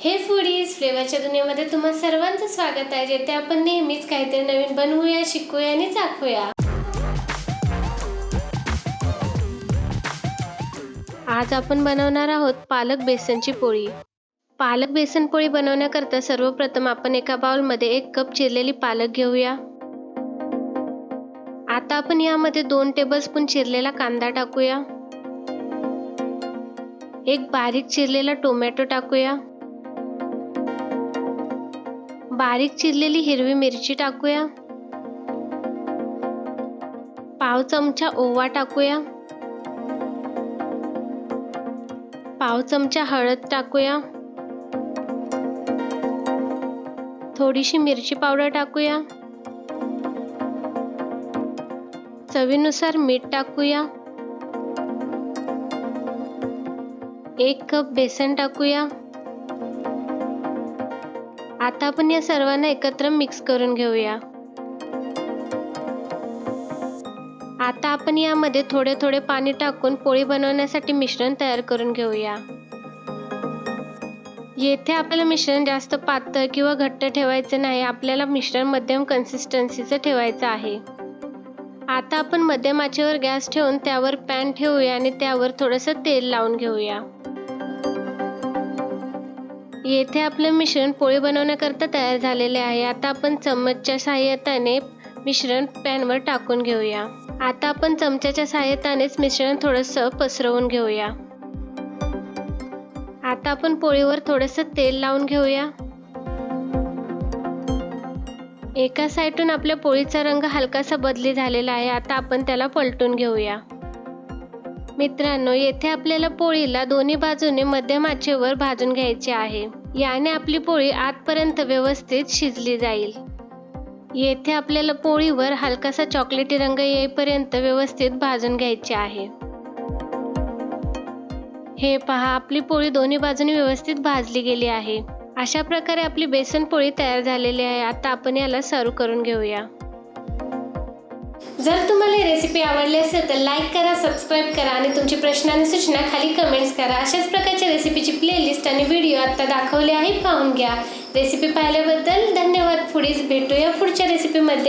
हे फूडीज फ्लेवरच्या दुनियेमध्ये तुम्हा सर्वांचं स्वागत आहे, जिथे आपण नेहमीच काहीतरी नवीन बनवूया, शिकूया आणि चाखूया। आज आपण बनवणार आहोत पालक बेसनची पोळी। पालक बेसन पोळी बनवण्याकरता सर्वप्रथम आपण एका बाउलमध्ये 1 कप चिरलेली पालक घेऊया। आता आपण यामध्ये 2 टेबलस्पून चिरलेला कांदा टाकूया। 1 बारीक चिरलेला टोमॅटो टाकूया। बारीक चिरलेली हिरवी मिरची टाकूया। पाव चमचा ओवा टाकूया। पाव चमचा हळद टाकूया। थोडीशी मिरची पावडर टाकूया। चवीनुसार मीठ टाकूया। 1 कप बेसन टाकूया। आता आपण या सर्वांना एकत्र मिक्स करून घेऊया। आता आपण यामध्ये थोडे थोडे पाणी टाकून पोळी बनवण्यासाठी मिश्रण तयार करून घेऊया। येथे आपल्याला मिश्रण जास्त पातळ किंवा घट्ट ठेवायचे नाही, आपल्याला मिश्रण मध्यम कन्सिस्टन्सीचे ठेवायचे आहे। आता आपण मध्यम आचेवर गॅस ठेवून त्यावर पॅन ठेवूया आणि त्यावर थोडंसं तेल लावून घेऊया। येथे आपले मिश्रण पोळी बनवण्याकरता तयार झालेले आहे। आता आपण चमचच्या सहाय्याने मिश्रण पॅनवर टाकून घेऊया। आता आपण चमच्याच्या सहाय्यानेच मिश्रण थोडंसं पसरवून घेऊया। आता आपण पोळीवर थोडंसं तेल लावून घेऊया। एका साईडून आपल्या पोळीचा रंग हलकासा बदली झालेला आहे। आता आपण त्याला पलटून घेऊया। मित्रांनो, येथे आपल्याला पोळीला दोन्ही बाजूने मध्यम आचेवर भाजून घ्यायचे आहे। याने आपली पोळी आतपर्यंत व्यवस्थित शिजली जाईल। येथे आपल्याला पोळीवर हलकासा चॉकलेटी रंग येईपर्यंत व्यवस्थित भाजून घ्यायचे आहे। हे पहा, आपली पोळी दोन्ही बाजूने व्यवस्थित भाजली गेली आहे। अशा प्रकारे आपली बेसन पोळी तयार झालेली आहे। आता आपण याला सर्व करून घेऊया। जर तुम्हाला ही रेसिपी आवडली असेल तर लाईक करा, सबस्क्राइब करा आणि तुमचे प्रश्न आणि सूचना खाली कमेंट्स करा। अशाच प्रकारच्या रेसिपीची प्लेलिस्ट आणि व्हिडिओ आता दाखवले आहे, पाहून घ्या। रेसिपी पाहिल्याबद्दल धन्यवाद फूडीज। भेटूया पुढच्या रेसिपीमध्ये।